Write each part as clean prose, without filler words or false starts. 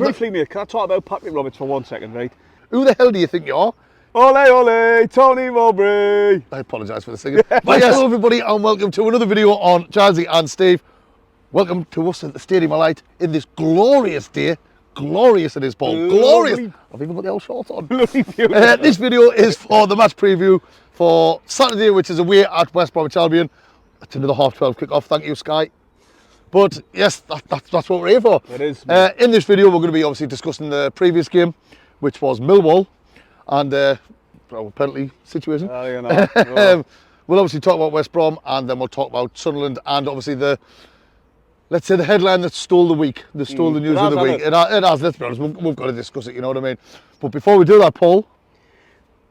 Briefly, mate, can I talk about Patrick Roberts for 1 second, right? Who the hell do you think you are? Ole, ole, Tony Mowbray. I apologise for the singing. But yes, hello everybody and welcome to another video on Jazzy and Steve. Welcome to us at the Stadium of Light in this glorious day. Glorious it is, Paul. Glorious. I've even got the old shorts on. This video is for the match preview for Saturday, which is away at Westbrom Albion. It's another 12:30 kick-off. Thank you, Sky. But yes, that's what we're here for. It is. In this video, we're going to be obviously discussing the previous game, which was Millwall and penalty situation. You know. We'll obviously talk about West Brom, and then we'll talk about Sunderland, and obviously let's say the headline that stole the week, that stole the news of the week. It has, let's be honest, we've got to discuss it, you know what I mean? But before we do that, Paul,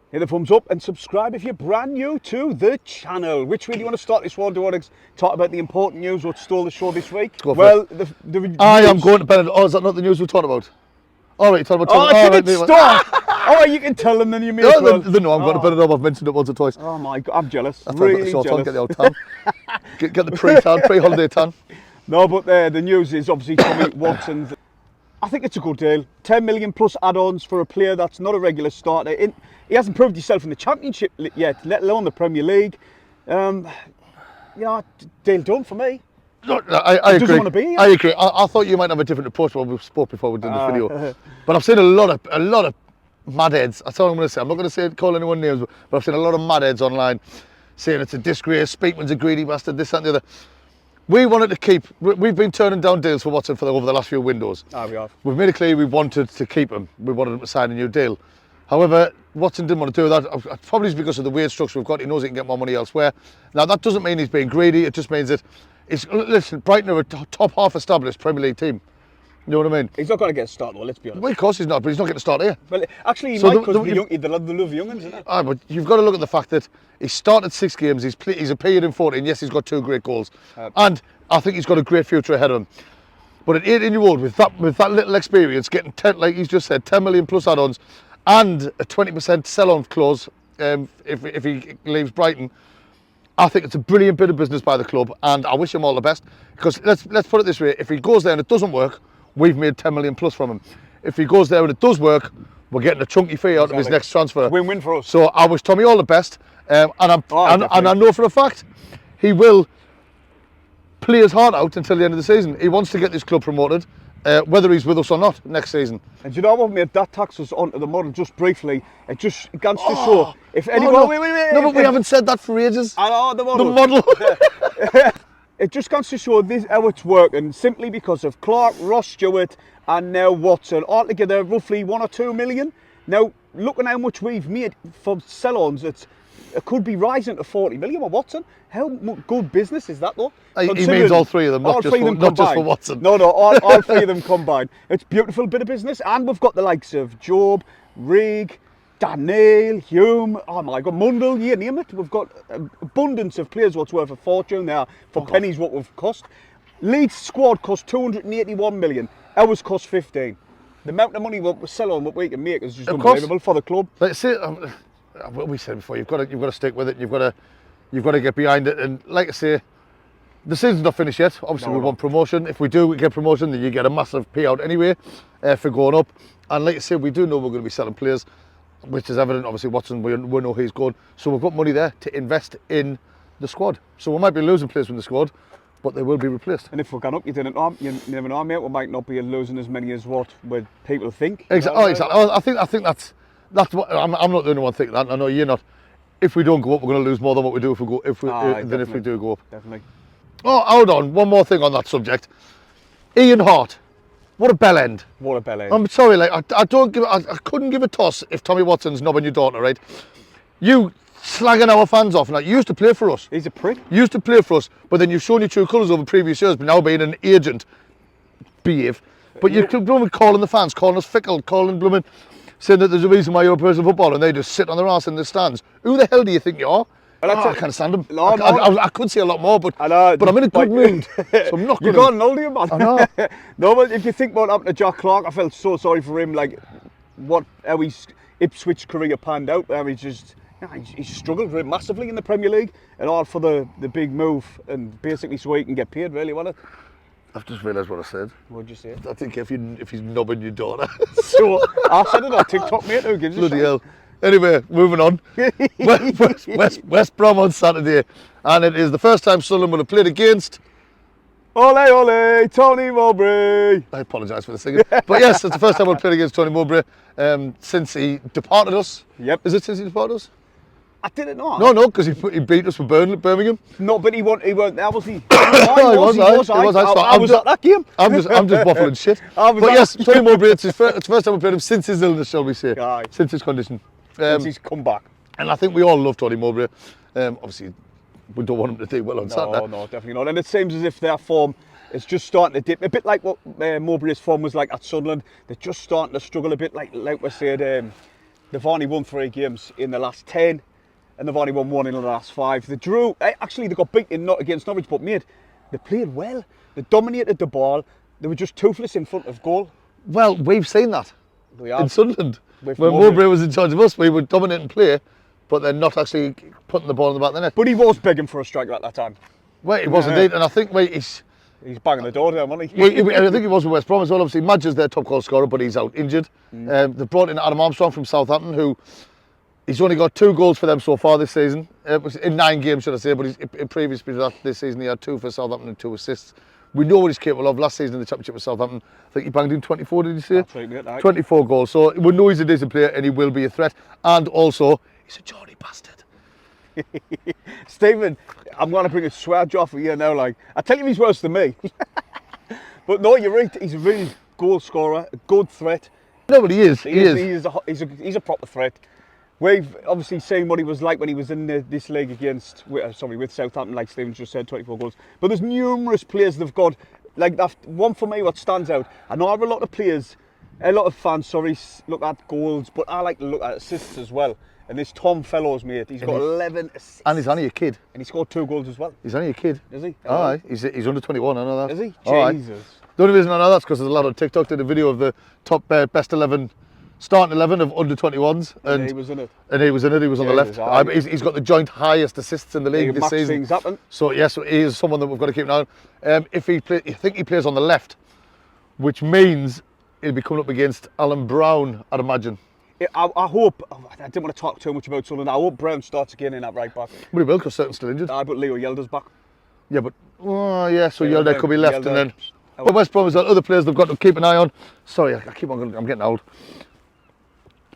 hit the thumbs up and subscribe if you're brand new to the channel. Which way do you want to start this one? Do you want to talk about the important news, what stole the show this week? Well, I am going to Bennett. Oh, is that not the news we're talking about? All right, you're talking about... Oh, did it start? Oh, you can tell them then you mean no, well. No, I'm going to Bennett. I've mentioned it once or twice. Oh my God, I'm jealous. That's really jealous. jealous. Get the old tan. get the pre-tan, pre-holiday tan. No, but the news is obviously Tommy Watson. I think it's a good deal. 10 million plus add-ons for a player that's not a regular starter. He hasn't proved himself in the Championship yet, let alone the Premier League. Yeah, deal done for me. No, I agree. Doesn't want to be here. I agree. I thought you might have a different approach when we spoke before we did this video. But I've seen a lot of mad heads. That's all I'm going to say. I'm not going to call anyone names, but I've seen a lot of mad heads online saying it's a disgrace, Speakman's a greedy bastard, this, that and the other. We wanted to keep, we've been turning down deals for Watson over the last few windows. We have. We've made it clear we wanted to keep him. We wanted him to sign a new deal. However, Watson didn't want to do that. Probably because of the weird structure we've got. He knows he can get more money elsewhere. Now, that doesn't mean he's being greedy. It just means that, listen, Brighton are a top half established Premier League team. You know what I mean? He's not going to get a start though, let's be honest. Well, of course he's not, but he's not getting to start here. Well, actually he might, because they love young'uns, isn't it? But you've got to look at the fact that he started 6 games, he's appeared in 14, yes, he's got 2 great goals. And I think he's got a great future ahead of him. But at 18-year-old, with that little experience, getting 10, like he's just said, 10 million plus add-ons, and a 20% sell-on clause if he leaves Brighton, I think it's a brilliant bit of business by the club, and I wish him all the best. Because let's put it this way: if he goes there and it doesn't work, we've made 10 million plus from him. If he goes there and it does work, we're getting a chunky fee out of his next transfer. Win-win for us. So I wish Tommy all the best, and I know for a fact he will play his heart out until the end of the season. He wants to get this club promoted, whether he's with us or not next season. And do you know what, mate? That tax us onto the model just briefly. It just goes to show if anyone. Wait. No, but we haven't said that for ages. I know the model. The model. It just goes to show how it's working simply because of Clark, Ross Stewart, and now Watson. Altogether, roughly 1 or 2 million. Now, looking how much we've made from sell-ons, it could be rising to 40 million with Watson. How good business is that, though? He means all 3 of them, not just for Watson. No, all 3 of them combined. It's a beautiful bit of business, and we've got the likes of Job, Rigg, Daniel, Hume, oh my God, Mundell, you name it. We've got abundance of players what's worth a fortune now for pennies what we've cost. Leeds squad cost 281 million. Ours cost 15. The amount of money we sell on what we can make is just unbelievable for the club. Like say, what we said before, you've got to stick with it. You've got to get behind it. And like I say, the season's not finished yet. Obviously, we want promotion. If we do get promotion, then you get a massive payout anyway for going up. And like I say, we do know we're going to be selling players, which is evident. Obviously, Watson, we know he's good. So we've got money there to invest in the squad. So we might be losing players from the squad, but they will be replaced. And if we're going up, you never know, mate. We might not be losing as many as what people think. Exactly. I think that's what I'm not the only one thinking that. I know you're not. If we don't go up, we're going to lose more than what we do if we go. If we do go up. Definitely. Oh, hold on. One more thing on that subject. Ian Hart. What a bell end. What a bell end. I'm sorry, like I couldn't give a toss if Tommy Watson's knobbing your daughter, right? You slagging our fans off now. You used to play for us. He's a prick. You used to play for us, but then you've shown your true colours over previous years, but now being an agent, behave. But you're calling the fans, calling us fickle, calling saying that there's a reason why you're a professional footballer and they just sit on their arse in the stands. Who the hell do you think you are? Well, I can't stand him. No, I could say a lot more, but I'm in a good mood, so I'm not going to... You've got an oldie, man. I know. No, but if you think what happened to Jack Clark, I felt so sorry for him, like, how his Ipswich career panned out. He struggled massively in the Premier League, and all for the big move, and basically so he can get paid, really, wasn't it? I've just realised what I said. What'd you say? I think if he's nubbing your daughter. So, I said it on TikTok, mate. Who gives a Bloody shit? hell. Anyway, moving on. West Brom on Saturday. And it is the first time Sunderland will have played against... Ole, ole, Tony Mowbray. I apologise for the singing. But yes, it's the first time we've played against Tony Mowbray since he departed us. Yep. Is it since he departed us? I didn't know. No, because he beat us for Birmingham. No, but he weren't there, was he? He was. I was at that game. I'm just waffling shit. But yes, Tony Mowbray, it's the first time we've played him since his illness, shall we say. Aye. Since his condition. Since he's come back. And I think we all love Tony Mowbray. Obviously, we don't want him to do well on Saturday. No, definitely not. And it seems as if their form is just starting to dip. A bit like what Mowbray's form was like at Sunderland. They're just starting to struggle a bit. Like we said, they've only won 3 games in the last 10. And they've only won 1 in the last 5. They drew, actually they got beaten not against Norwich, but mate, they played well. They dominated the ball. They were just toothless in front of goal. Well, we've seen that in Sunderland. When Mowbray was in charge of us, we would dominate and play, but they're not actually putting the ball in the back of the net. But he was begging for a striker at that time. Well, he was indeed, and I think he's banging the door down, wasn't he? I think he was with West Brom as well. Obviously, Madge is their top goal scorer, but he's out injured. They've brought in Adam Armstrong from Southampton, who he's only got 2 goals for them so far this season. In 9 games, should I say, but in previous to that this season he had 2 for Southampton and 2 assists. We know what he's capable of. Last season in the Championship with Southampton, I think he banged in 24, did you say? That's right, mate. 24 goals. So we know he's a decent player and he will be a threat. And also, he's a Geordie bastard. Stephen, I'm going to bring a swear jar for you now. Like, I tell you he's worse than me. But no, you're right. He's a really goal scorer, a good threat. No, but he is. He's a proper threat. We've obviously seen what he was like when he was in this league with Southampton, like Stephen just said, 24 goals. But there's numerous players they've got, like that one for me, what stands out. I know a lot of fans, look at goals, but I like to look at assists as well. And this Tom Fellows, mate, he's got 11 assists. And he's only a kid. And he scored 2 goals as well. He's only a kid. Is he? Aye, he's under 21, I know that. Is he? Aye. Jesus. The only reason I know that's because there's a lot on TikTok did a video of the top best 11, starting 11 of under 21s. And he was in it. And he was in it, he was on the left. He's got the joint highest assists in the league this season. Things happen. So yes, he is someone that we've got to keep an eye on. I think he plays on the left, which means he'll be coming up against Alan Brown, I'd imagine. I hope, I didn't want to talk too much about Sunderland. I hope Brown starts again in that right back. But he will, because Certain's still injured. But Leo Yelder's back. Yeah, but, so Yelder could be left and then... But West Brom has got other players they've got to keep an eye on. Sorry, I keep on going, I'm getting old.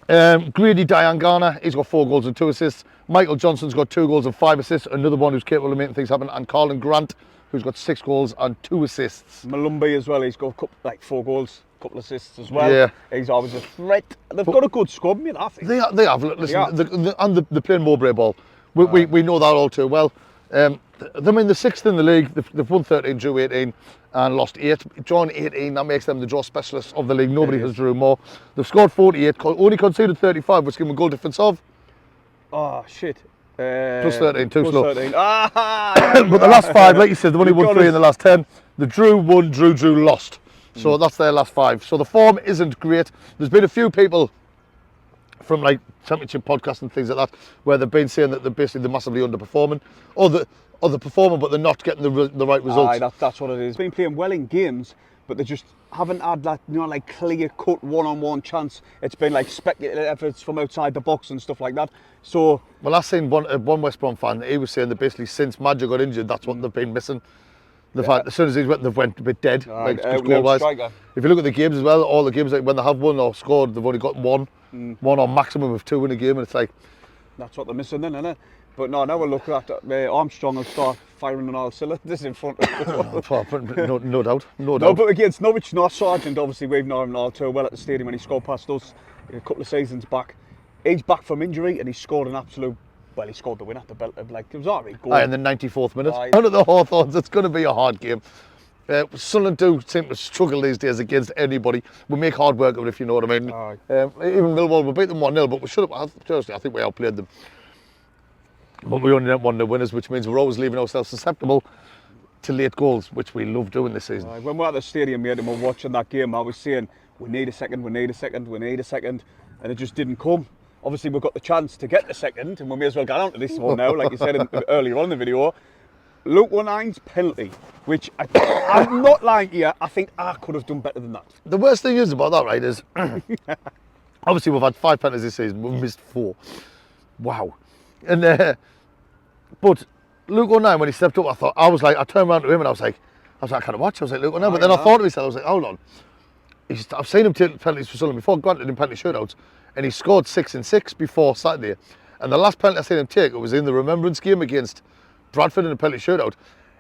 Grady Diangana, he's got 4 goals and 2 assists. Michael Johnson's got 2 goals and 5 assists. Another one who's capable of making things happen. And Colin Grant, who's got 6 goals and 2 assists. Malumbi as well, he's got 4 goals, a couple of assists as well. Yeah. He's always a threat. They've got a good squad, mate, I think. They have. Listen, they're playing Mowbray ball. We know that all too well. They're in the 6th in the league. They've won 13, drew 18 and lost 8. Drawn 18, that makes them the draw specialists of the league. Nobody has drew more. They've scored 48, only conceded 35, which gives them a goal difference of... Oh, shit. Plus 13, too slow. 13. But the last 5, like you said, they've only won 3 in the last 10. They drew 1, drew, lost. So that's their last 5. So the form isn't great. There's been a few people from like Championship podcasts and things like that where they've been saying that they're massively underperforming. Or they're performing but they're not getting the right results. Aye, that's what it is. They've been playing well in games, but they just haven't had that, like clear-cut one-on-one chance. It's been like speculative efforts from outside the box and stuff like that. So, well, I've seen one West Brom fan. He was saying that basically since Madge got injured, that's what they've been missing. The fact as soon as they've went a bit dead, like score-wise. If you look at the games as well, all the games like when they have won or scored, they've only got one or maximum of 2 in a game, and it's like that's what they're missing, then, isn't it? But no, now we'll look at Armstrong will start firing on all cylinders in front of no doubt. No, but against Norwich, Sargent, obviously we've known him all too well at the stadium when he scored past us a couple of seasons back. He's back from injury and he scored an absolute, well, he scored the win at the belt. Like, it was alright goal. In the 94th minute. Out of the Hawthorns, it's going to be a hard game. Sunderland do seem to struggle these days against anybody. We make hard work of it, if you know what I mean. Even Millwall, we beat them 1-0, but we should have, seriously, I think we outplayed them. But we only won the winners, which means we're always leaving ourselves susceptible to late goals, which we love doing this season. When we're at the stadium, mate, and we're watching that game, I was saying, we need a second, and it just didn't come. Obviously, we've got the chance to get the second, and we may as well get on to this one now, like you said earlier on in the video. Luke O'Nine's penalty, which I'm not lying to you, I think I could have done better than that. The worst thing is about that, right, is obviously we've had 5 penalties this season, we've missed 4. Wow. And but Luke O'Nine, when he stepped up, I turned around to him and I was like, I can't watch. I was like, Luke O'Nine. But then I thought to myself, I was like, hold on. I've seen him take penalties for Sunderland before, granted in penalty shootouts, and he scored 6 and 6 before Saturday. And the last penalty I seen him take, it was in the Remembrance game against Bradford in a penalty shootout.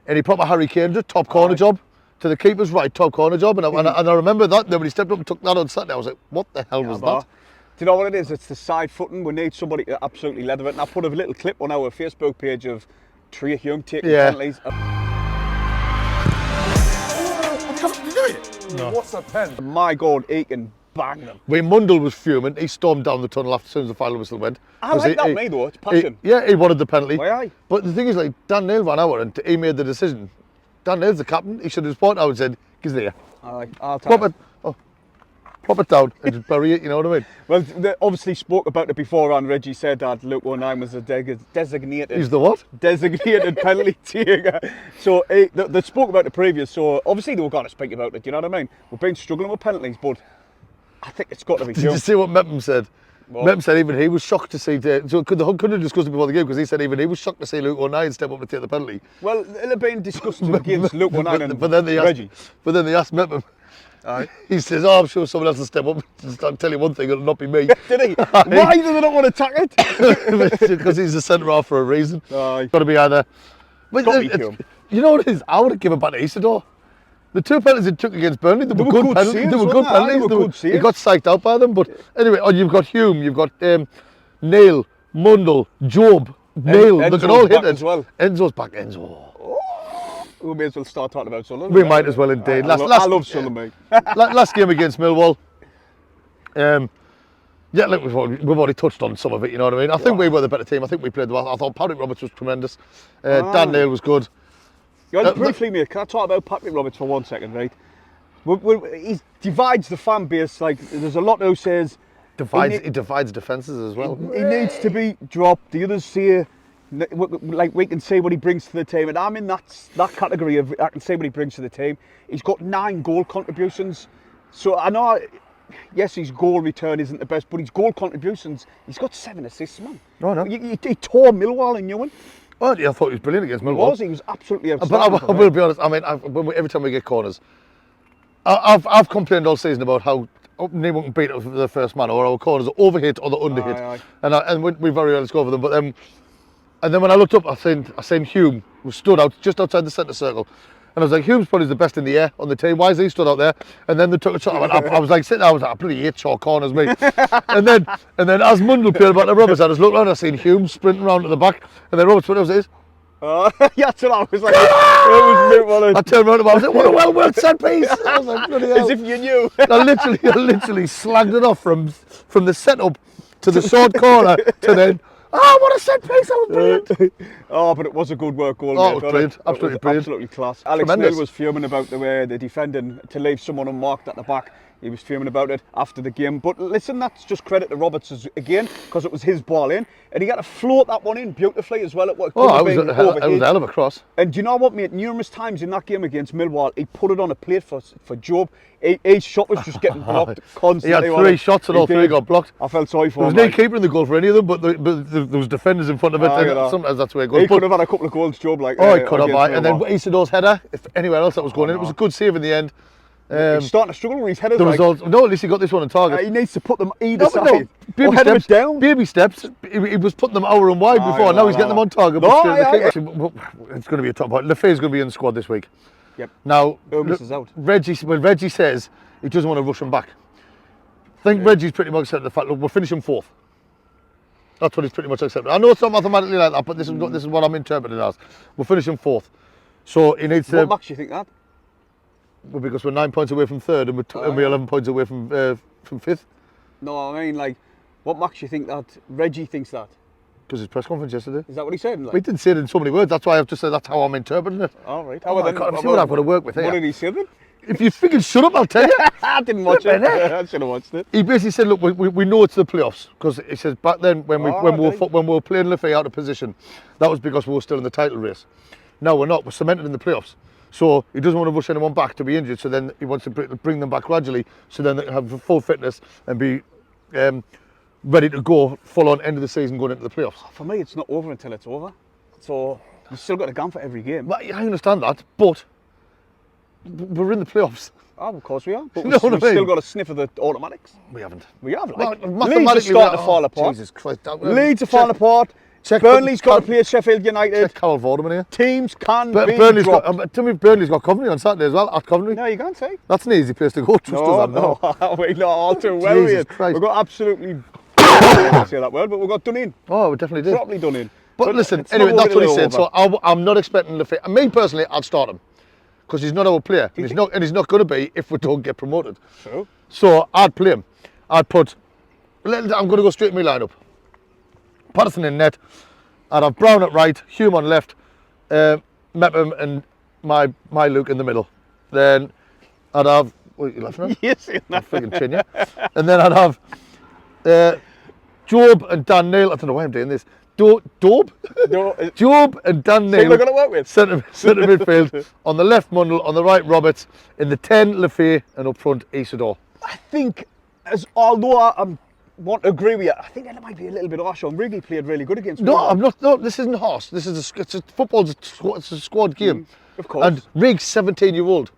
And he proper Harry Kane did, top corner job, to the keeper's right, top corner job. And I remember that, then when he stepped up and took that on Saturday, I was like, what the hell was that? Do you know what it is? It's the side footing. We need somebody to absolutely leather it. And I put a little clip on our Facebook page of Trey Hume taking penalties. No. What's a pen? My God, he can bang them. When Mundell was fuming, he stormed down the tunnel as soon as the final whistle went. I like that, mate, though. It's passion. He wanted the penalty. Aye. But the thing is, like, Dan Neil ran out and he made the decision. Dan Neil's the captain. He should have spotted out and said, "Gives there." I'll tell you. Pop it down and just bury it, you know what I mean? Well, they obviously spoke about it before, and Reggie said that Luke O'Nine was a designated... He's the what? Designated penalty taker. So they spoke about the previous, so obviously they were going to speak about it, you know what I mean? We've been struggling with penalties, but I think it's got to be Did you see what Mepham said? Mepham said even he was shocked to see... So couldn't have discussed it before the game, because he said even he was shocked to see Luke O'Nine step up and take the penalty. Well, it'll have been discussed against Luke O'Nine and Reggie. But then they asked Mepham. He says, I'm sure someone else will step up. I'll tell you one thing, it'll not be me. Did he? Why do they not want to tack it? Because he's the centre half for a reason. Aye. Got to be either. But you know what it is? I would have given back to Isidore. The 2 penalties he took against Burnley, they were good penalties. They were good penalties. He got psyched out by them. But anyway, you've got Hume, you've got Neil, Mundell, Job, Neil. They can all hit it. Well. Enzo's back. Enzo. We may as well start talking about Sunderland. We might as well indeed. I love Sunderland, mate. Last game against Millwall. Yeah, look, we've already touched on some of it, you know what I mean? I think we were the better team. I think we played well. I thought Patrick Roberts was tremendous. Dan Neil was good. Briefly, mate, can I talk about Patrick Roberts for 1 second, right? He divides the fan base. Like, there's a lot who says... He divides defences as well. He needs to be dropped. The others say... Like, we can say what he brings to the team, and I'm in that category of I can say what he brings to the team. He's got 9 goal contributions, so I know, yes, his goal return isn't the best, but his goal contributions, he's got 7 assists, man. Oh, no. He tore Millwall in Newman. Well, yeah, I thought he was brilliant against Millwall. He was absolutely outstanding. But I will be honest, I mean, every time we get corners, I've complained all season about how anyone can beat us for the first man, or our corners are overhit or they're underhit, and we very rarely score for them, but and then when I looked up, I seen Hume was stood out just outside the centre circle. And I was like, Hume's probably the best in the air on the team. Why is he stood out there? And then they took a shot. I was like sitting there, I was like, I bloody hate short corners, mate. and then as Mundell peeled back to Roberts, I just looked around, I seen Hume sprinting round to the back. And then Roberts, what was this? Yeah, that's what I was like. I turned around and I was like, what a well-worked set piece. I was like, bloody hell. As if you knew. I literally slagged it off from the setup to the short corner to then. Oh, what a set piece! That was brilliant. But it was a good work goal. It was brilliant. Absolutely brilliant. Absolutely class. Alex Neil was fuming about the way they're defending to leave someone unmarked at the back. He was fuming about it after the game. But listen, that's just credit to Roberts again, because it was his ball in. And he got to float that one in beautifully as well. It was a hell of a cross. And do you know what, mate? Numerous times in that game against Millwall, he put it on a plate for Job. His shot was just getting blocked constantly. He had 3 shots and all 3 got blocked. I felt sorry for him. There was no keeper in the goal for any of them, but there was defenders in front of it. Sometimes that's where it goes. He could have had a couple of goals, Job. He could have. And then Isidore's header, if anywhere else that was going in, it was a good save in the end. He's starting to struggle with his headers. No, at least he got this one on target. He needs to put them either side. Baby steps. He was putting them over and wide before. Now he's getting them on target. It's going to be a top point. Lefay's going to be in the squad this week. Yep. Now, out. Reggie says he doesn't want to rush him back. I think Reggie's pretty much accepted the fact, look, we're finishing 4th. That's what he's pretty much accepted. I know it's not mathematically like that, but this is what I'm interpreting as. We're finishing 4th. So he needs to... What makes you think that? Well, because we're 9 points away from 3rd and we're 11 points away from 5th. No, I mean, like, what makes you think that Reggie thinks that? Because his press conference yesterday. Is that what he said? We didn't say it in so many words. That's why I've just said that's how I'm interpreting it. All right. See what I've got to work with here. What did he say then? If you figure shut up, I'll tell you. I didn't watch it. I should have watched it. He basically said, look, we know it's the playoffs, because he says back then when we were playing Lefay out of position, that was because we were still in the title race. Now we're not. We're cemented in the playoffs. So he doesn't want to rush anyone back to be injured. So then he wants to bring them back gradually. So then they can have full fitness and be ready to go full on end of the season going into the playoffs. For me, it's not over until it's over. So you've still got to go for every game. But I understand that, but we're in the playoffs. Oh, of course we are. But You know what I we've mean? still got a sniff of the automatics. We haven't. We have, Well, like. Leeds are mathematically, starting to fall apart. Jesus Christ. Leeds are falling apart. check- Burnley's got to check- play Sheffield United. Check Carol Vorderman here. Teams can be Burnley's dropped. got, tell me Burnley's got Coventry on Saturday as well, at Coventry. No, you can't say. That's an easy place to go, trust us, No, we're not all too well Jesus here. Christ. We've got absolutely, I can't say that word, but we've got done in. Oh, we definitely did. Properly done in. But listen, it's not anyway, that's over what he till said. over. So I'm not expecting Lafay. And me personally, I'd start him because he's not our player, and he's not going to be if we don't get promoted. True. So I'd play him. I'm going to go straight in my lineup. Patterson in net. I'd have Brown at right, Hume on left, Mepham and my Luke in the middle. Then I'd have. What are you laughing at? Yes, I'm freaking chin, yeah. And then I'd have Job and Dan Neil. I don't know why I'm doing this. Job and Dan Neil. we're gonna work with. Centre midfield. On the left, Mundell. On the right, Roberts. In the 10, Lafay. And up front, Isidore. I think, although I want to agree with you, I think that might be a little bit harsh on Wrigley. Played really good against. No, Millwall. I'm not. No, this isn't horse. This is football's it's a squad game. Of course. And Riggs, 17-year-old.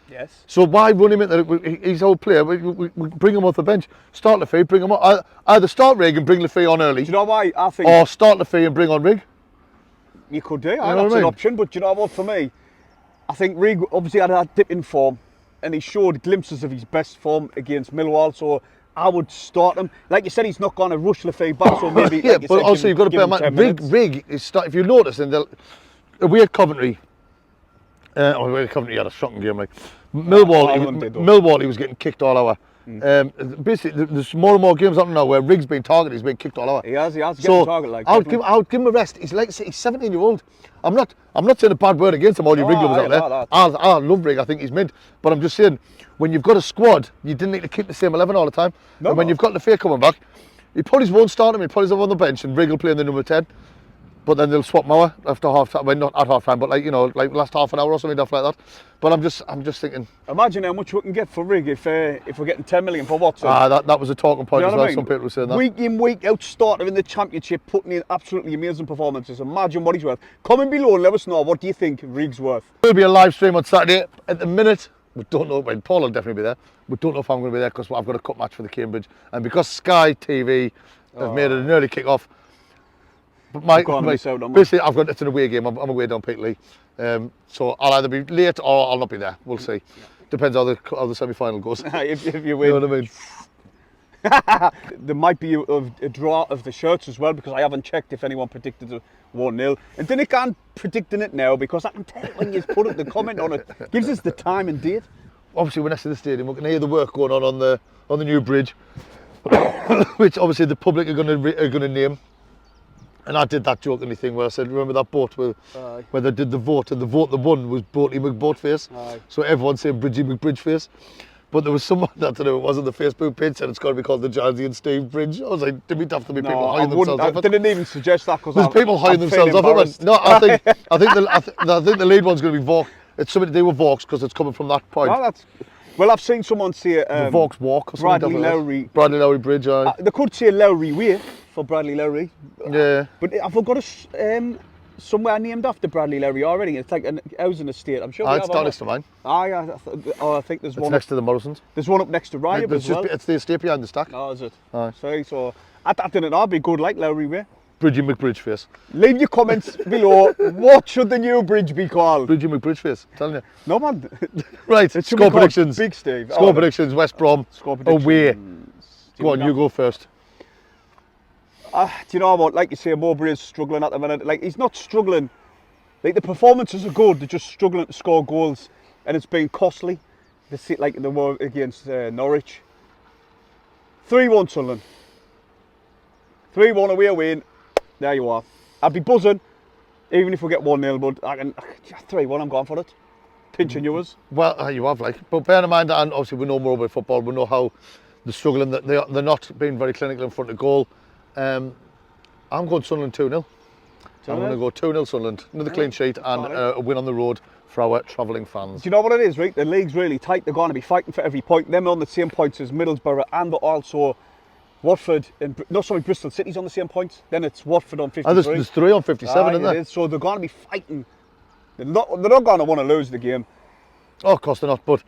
Yes. So why run him in? He's our player. We bring him off the bench. Start Lafay, bring him on. Either start Rig and bring Lafay on early, Do you know why I think or start Lafay and bring on Rig. you could do? know That's what I an mean? option. But do you know what? For me, I think Rig obviously had that dip in form, and he showed glimpses of his best form against Millwall. So I would start him. Like you said, he's not going to rush Lafay back. So maybe. Yeah, like you but said, also give you've got to give bear him in 10 mind, minutes. Rig is start. If you notice, and we had Coventry. We had Coventry had a shocking game. Like Ireland did, though. Millwall, he was getting kicked all over. Basically, there's more and more games happening now where Rig's being targeted. He's being kicked all over. He has. Get So the target like. I would definitely. give him a rest. He's 17-year-old. I'm not saying a bad word against him. All you Rig lovers aye, out there. no. I love Rig. I think he's mint. But I'm just saying, when you've got a squad, you didn't need to keep the same 11 all the time. No, and when no. you've got Lafay coming back, he probably won't start him. He probably on the bench, and Rig will play in the number 10. But then they'll swap Mauer after half time. Well, not at half time, but like last half an hour or something like that. But I'm just thinking. Imagine how much we can get for Rig if we're getting 10 million for Watson. That was a talking point You as know well. what I mean? Some people were saying that. Week in, week out, starter in the Championship, putting in absolutely amazing performances. Imagine what he's worth. Comment below and let us know, what do you think Rig's worth? There'll be a live stream on Saturday. At the minute, we don't know. Well, Paul will definitely be there. We don't know if I'm going to be there because I've got a cup match for the Cambridge, and because Sky TV have made it an early kick-off. But basically, it's an away game. I'm away down Peterlee, so I'll either be late or I'll not be there. We'll see. Depends how the semi-final goes. if you You win. know what I mean? There might be a draw of the shirts as well, because I haven't checked if anyone predicted a 1-0. And then I can't predicting it now because I can tell when you put the comment on it. Gives us the time and date. Obviously, we're next to the stadium. We can hear the work going on the new bridge, which obviously the public are going to name. And I did that jokingly thing where I said, remember that boat where they did the vote, and the vote that won was Boatley McBoatface. So everyone saying Bridgie McBridgeface. But there was someone, I don't know, it was on the Facebook page, said it's got to be called the Jazzy and Steve Bridge. I was like, did we have to be people hiring themselves off I it? didn't even suggest that because There's people hiring themselves off it. Man. No, I think the lead one's going to be Vaux. It's something to do with Vaux because it's coming from that point. Oh, well, I've seen someone say the Vaux Walk or something. Bradley Lowry. Bradley Lowry Bridge, aye. They could say Lowry Way for Bradley Lowry. Yeah. But have we got somewhere named after Bradley Lowry already? It's like a housing estate. I'm sure we It's have. down next to mine. I think there's It's one. next to the Morrisons. There's one up next to Ryab as well. It's the estate behind the stack. Oh, is it? Aye. Sorry, so I didn't know. I'd be good like Lowry Way. Bridgie McBridgeface. Leave your comments below. What should the new bridge be called? Bridgie McBridgeface, I'm telling you. No, man. Right, It should score be called predictions. Big Steve. Score predictions, West Brom. Score predictions. Away. Go on, you go first. Do you know what? Like you say, Mowbray is struggling at the minute. Like, he's not struggling. Like, the performances are good. They're just struggling to score goals, and it's been costly. They see like the war against Norwich. 3-1 Sunderland. 3-1 away win. There you are. I'd be buzzing, even if we get 1-0. But I can 3-1. I'm going for it. Pinching yours. Well, you have but bear in mind, and obviously we know more about football. We know how they're struggling. That they're not being very clinical in front of goal. I'm going Sunderland 2-0. I'm going to go 2-0 Sunderland. Another clean sheet and a win on the road for our travelling fans. Do you know what it is, right? The league's really tight. They're going to be fighting for every point. Them are on the same points as Middlesbrough and also Watford. Bristol City's on the same points. Then it's Watford on 53. And there's 3 on 57, isn't there? It is. So they're going to be fighting. They're not going to want to lose the game. Oh, of course they're not. But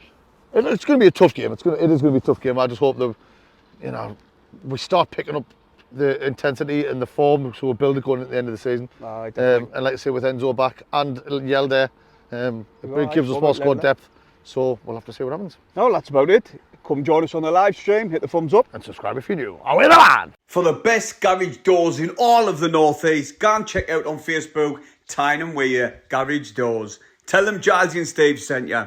it's going to be a tough game. It is going to be a tough game. I just hope that, we start picking up the intensity and the form, so we'll build it going at the end of the season. And like I say, with Enzo back and Yelder, it gives us more squad depth. So we'll have to see what happens. No, that's about it. Come join us on the live stream, hit the thumbs up. And subscribe if you're new. Away the man! For the best garage doors in all of the North East, go and check out on Facebook, Tyne and Weir Garage Doors. Tell them Jazzy and Steve sent you.